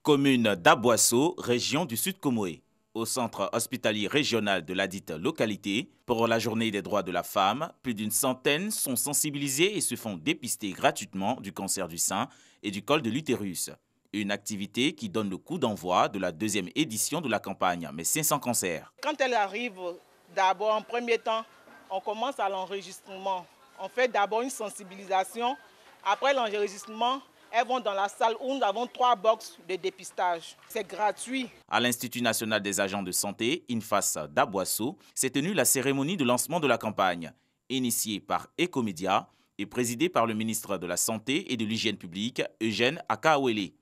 Commune d'Aboisseau, région du Sud Comoé. Au centre hospitalier régional de ladite localité, pour la journée des droits de la femme, plus d'une centaine sont sensibilisés et se font dépister gratuitement du cancer du sein et du col de l'utérus. Une activité qui donne le coup d'envoi de la deuxième édition de la campagne Médecins sans cancer. Quand elle arrive, d'abord en premier temps, on commence à l'enregistrement. On fait d'abord une sensibilisation. Après l'enregistrement, elles vont dans la salle où nous avons 3 box de dépistage. C'est gratuit. À l'Institut national des agents de santé, INFAS d'Aboisseau, s'est tenue la cérémonie de lancement de la campagne, initiée par Ecomédia et présidée par le ministre de la Santé et de l'Hygiène publique, Eugène Akaouélé.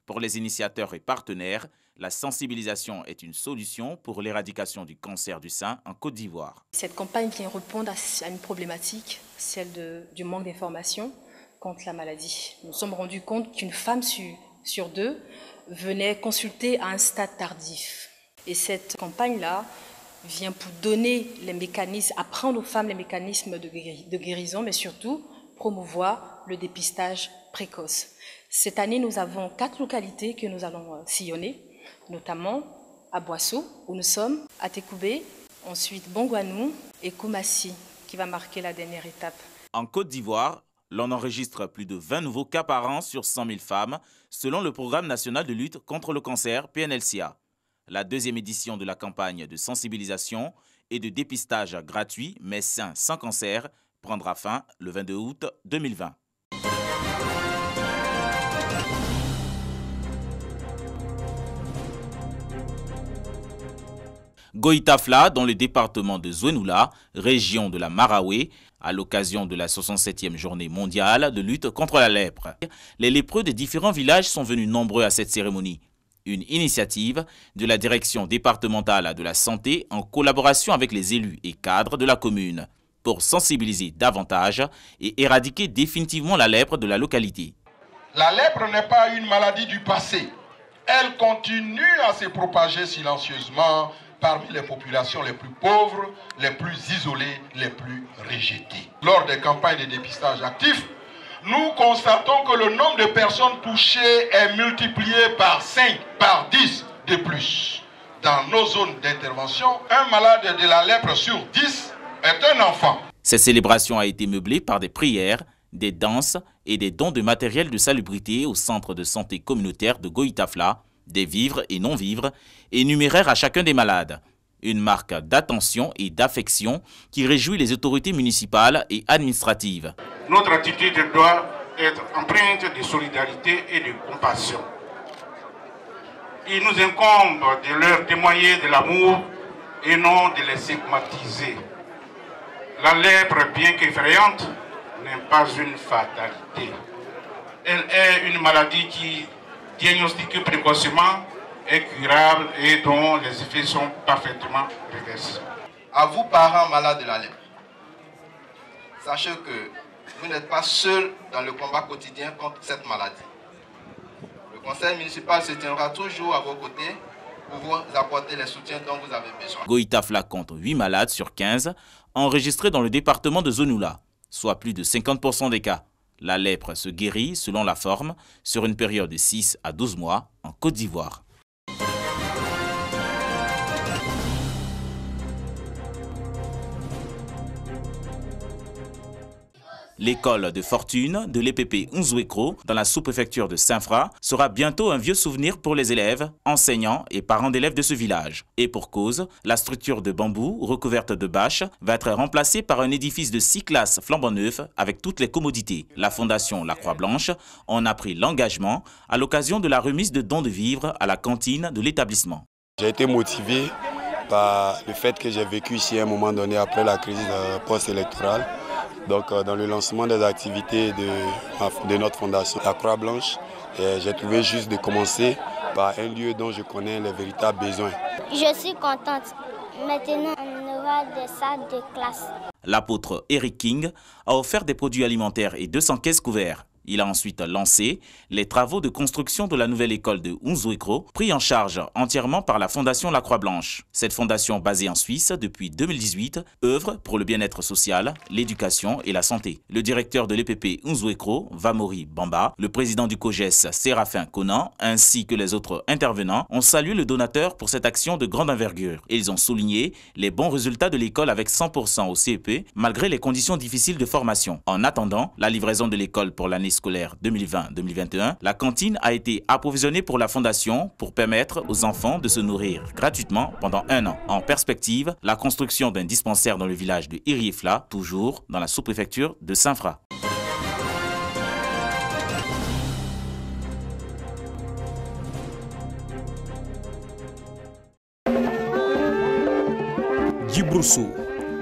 Pour les initiateurs et partenaires, la sensibilisation est une solution pour l'éradication du cancer du sein en Côte d'Ivoire. Cette campagne vient répondre à une problématique, celle du manque d'information contre la maladie. Nous nous sommes rendus compte qu'une femme sur 2 venait consulter à un stade tardif. Et cette campagne-là vient pour donner les mécanismes, apprendre aux femmes les mécanismes de guérison, mais surtout promouvoir le dépistage précoce. Cette année, nous avons 4 localités que nous allons sillonner, notamment Aboisseau, où nous sommes, Atekoubé, ensuite Bongouanou et Koumassi, qui va marquer la dernière étape. En Côte d'Ivoire, l'on enregistre plus de 20 nouveaux cas par an sur 100 000 femmes, selon le Programme national de lutte contre le cancer, PNLCA. La deuxième édition de la campagne de sensibilisation et de dépistage gratuit Médecins sans cancer prendra fin le 22 août 2020. Goïtafla, dans le département de Zouenoula, région de la Maraoué, à l'occasion de la 67e journée mondiale de lutte contre la lèpre. Les lépreux des différents villages sont venus nombreux à cette cérémonie. Une initiative de la direction départementale de la santé en collaboration avec les élus et cadres de la commune pour sensibiliser davantage et éradiquer définitivement la lèpre de la localité. La lèpre n'est pas une maladie du passé. Elle continue à se propager silencieusement parmi les populations les plus pauvres, les plus isolées, les plus rejetées. Lors des campagnes de dépistage actifs, nous constatons que le nombre de personnes touchées est multiplié par 5, par 10 de plus. Dans nos zones d'intervention, un malade de la lèpre sur 10 est un enfant. Cette célébration a été meublée par des prières, des danses et des dons de matériel de salubrité au centre de santé communautaire de Goïtafla, des vivres et non-vivres, et numéraires à chacun des malades. Une marque d'attention et d'affection qui réjouit les autorités municipales et administratives. Notre attitude doit être empreinte de solidarité et de compassion. Il nous incombe de leur témoigner de l'amour et non de les stigmatiser. La lèpre, bien qu'effrayante, n'est pas une fatalité. Elle est une maladie qui, diagnostiquée précocement, est curable et dont les effets sont parfaitement réversibles. À vous, parents malades de la lèpre, sachez que vous n'êtes pas seuls dans le combat quotidien contre cette maladie. Le conseil municipal se tiendra toujours à vos côtés pour vous apporter les soutiens dont vous avez besoin. Goïtafla compte 8 malades sur 15 enregistrés dans le département de Zouenoula, soit plus de 50% des cas. La lèpre se guérit selon la forme sur une période de 6 à 12 mois en Côte d'Ivoire. L'école de fortune de l'EPP Unzouekro dans la sous-préfecture de Saint-Fra sera bientôt un vieux souvenir pour les élèves, enseignants et parents d'élèves de ce village. Et pour cause, la structure de bambou recouverte de bâches va être remplacée par un édifice de 6 classes flambant neuf avec toutes les commodités. La fondation La Croix-Blanche en a pris l'engagement à l'occasion de la remise de dons de vivres à la cantine de l'établissement. J'ai été motivé par le fait que j'ai vécu ici à un moment donné après la crise post-électorale. Donc, dans le lancement des activités de notre fondation, la Croix-Blanche, j'ai trouvé juste de commencer par un lieu dont je connais les véritables besoins. Je suis contente. Maintenant, on aura des salles de classe. L'apôtre Eric King a offert des produits alimentaires et 200 caisses couverts. Il a ensuite lancé les travaux de construction de la nouvelle école de Unzuekro, pris en charge entièrement par la Fondation La Croix-Blanche. Cette fondation, basée en Suisse depuis 2018, œuvre pour le bien-être social, l'éducation et la santé. Le directeur de l'EPP Unzuekro, Vamori Bamba, le président du COGES, Séraphin Conan, ainsi que les autres intervenants, ont salué le donateur pour cette action de grande envergure. Et ils ont souligné les bons résultats de l'école avec 100% au CEP, malgré les conditions difficiles de formation. En attendant la livraison de l'école pour l'année scolaire 2020-2021, la cantine a été approvisionnée pour la fondation pour permettre aux enfants de se nourrir gratuitement pendant 1 an. En perspective, la construction d'un dispensaire dans le village de Iriefla, toujours dans la sous-préfecture de Saint-Fra. Djibrousso,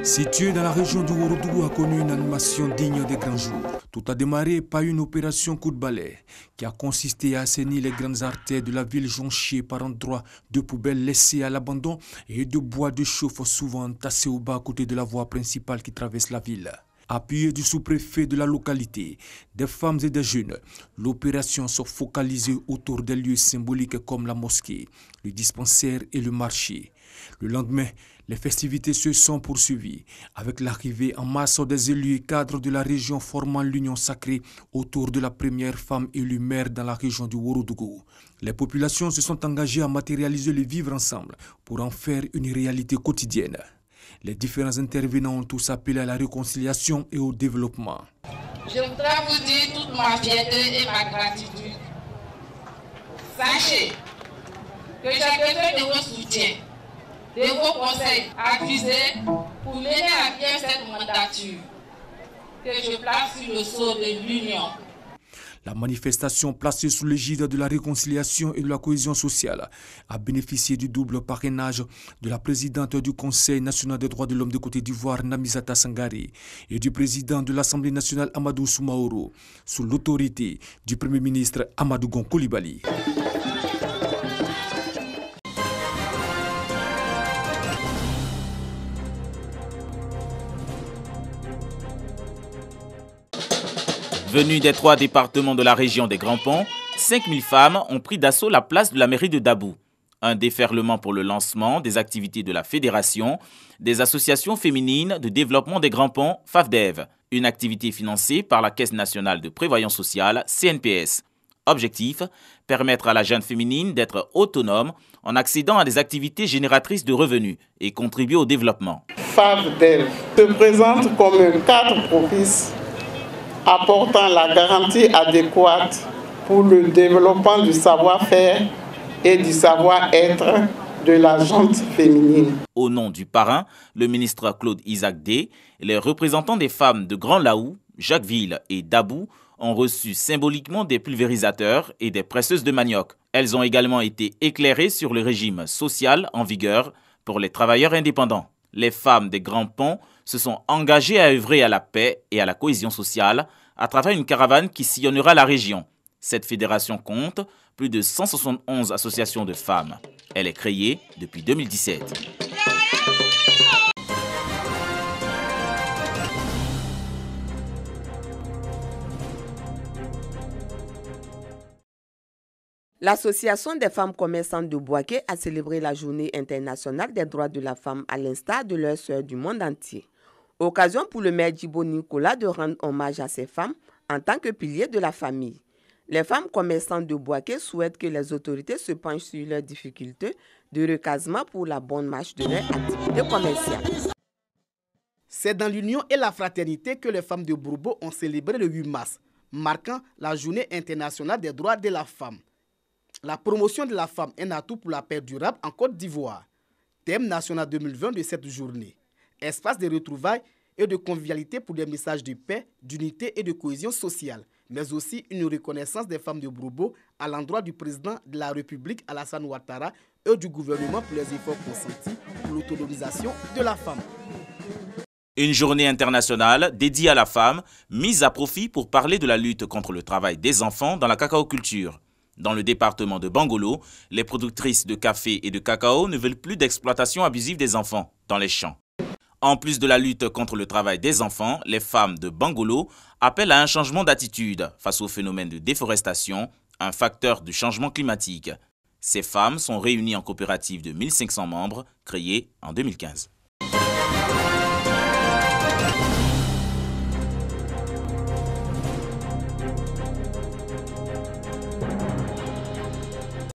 situé dans la région du Ourodougou, a connu une animation digne des grands jours. Tout a démarré par une opération coup de balai qui a consisté à assainir les grandes artères de la ville jonchées par endroits de poubelles laissées à l'abandon et de bois de chauffe souvent tassés au bas à côté de la voie principale qui traverse la ville. Appuyé du sous-préfet de la localité, des femmes et des jeunes, l'opération s'est focalisée autour des lieux symboliques comme la mosquée, le dispensaire et le marché. Le lendemain, les festivités se sont poursuivies avec l'arrivée en masse des élus et cadres de la région formant l'union sacrée autour de la première femme élue maire dans la région du Ourodougou. Les populations se sont engagées à matérialiser le vivre ensemble pour en faire une réalité quotidienne. Les différents intervenants ont tous appelé à la réconciliation et au développement. Je voudrais vous dire toute ma fierté et ma gratitude. Sachez que j'ai besoin de vos soutiens, de vos conseils avisés pour mener à bien cette mandature que je place sur le sceau de l'Union. La manifestation placée sous l'égide de la réconciliation et de la cohésion sociale a bénéficié du double parrainage de la présidente du Conseil national des droits de l'homme de Côte d'Ivoire, Namisata Sangare, et du président de l'Assemblée nationale, Amadou Soumaoro, sous l'autorité du Premier ministre Amadou Gon Coulibaly. Venues des 3 départements de la région des Grands Ponts, 5000 femmes ont pris d'assaut la place de la mairie de Dabou. Un déferlement pour le lancement des activités de la Fédération des associations féminines de développement des Grands Ponts, FAFDEV, une activité financée par la Caisse nationale de prévoyance sociale, CNPS. Objectif, permettre à la jeune féminine d'être autonome en accédant à des activités génératrices de revenus et contribuer au développement. FAFDEV se présente comme un cadre propice apportant la garantie adéquate pour le développement du savoir-faire et du savoir-être de la gente féminine. Au nom du parrain, le ministre Claude Isaac D, les représentants des femmes de Grand Laou, Jacquesville et Dabou ont reçu symboliquement des pulvérisateurs et des presseuses de manioc. Elles ont également été éclairées sur le régime social en vigueur pour les travailleurs indépendants. Les femmes des Grands Ponts se sont engagées à œuvrer à la paix et à la cohésion sociale à travers une caravane qui sillonnera la région. Cette fédération compte plus de 171 associations de femmes. Elle est créée depuis 2017. L'Association des femmes commerçantes de Bouaké a célébré la Journée internationale des droits de la femme à l'instar de leurs sœurs du monde entier. Occasion pour le maire Djibo Nicolas de rendre hommage à ces femmes en tant que piliers de la famille. Les femmes commerçantes de Bouaké souhaitent que les autorités se penchent sur leurs difficultés de recasement pour la bonne marche de leur activité commerciale. C'est dans l'union et la fraternité que les femmes de Bourbo ont célébré le 8 mars, marquant la Journée internationale des droits de la femme. La promotion de la femme est un atout pour la paix durable en Côte d'Ivoire. Thème national 2020 de cette journée. Espace de retrouvailles et de convivialité pour des messages de paix, d'unité et de cohésion sociale, mais aussi une reconnaissance des femmes de Bourbo à l'endroit du président de la République Alassane Ouattara et du gouvernement pour les efforts consentis pour l'autonomisation de la femme. Une journée internationale dédiée à la femme, mise à profit pour parler de la lutte contre le travail des enfants dans la cacaoculture. Dans le département de Bangolo, les productrices de café et de cacao ne veulent plus d'exploitation abusive des enfants dans les champs. En plus de la lutte contre le travail des enfants, les femmes de Bangolo appellent à un changement d'attitude face au phénomène de déforestation, un facteur du changement climatique. Ces femmes sont réunies en coopérative de 1500 membres, créée en 2015.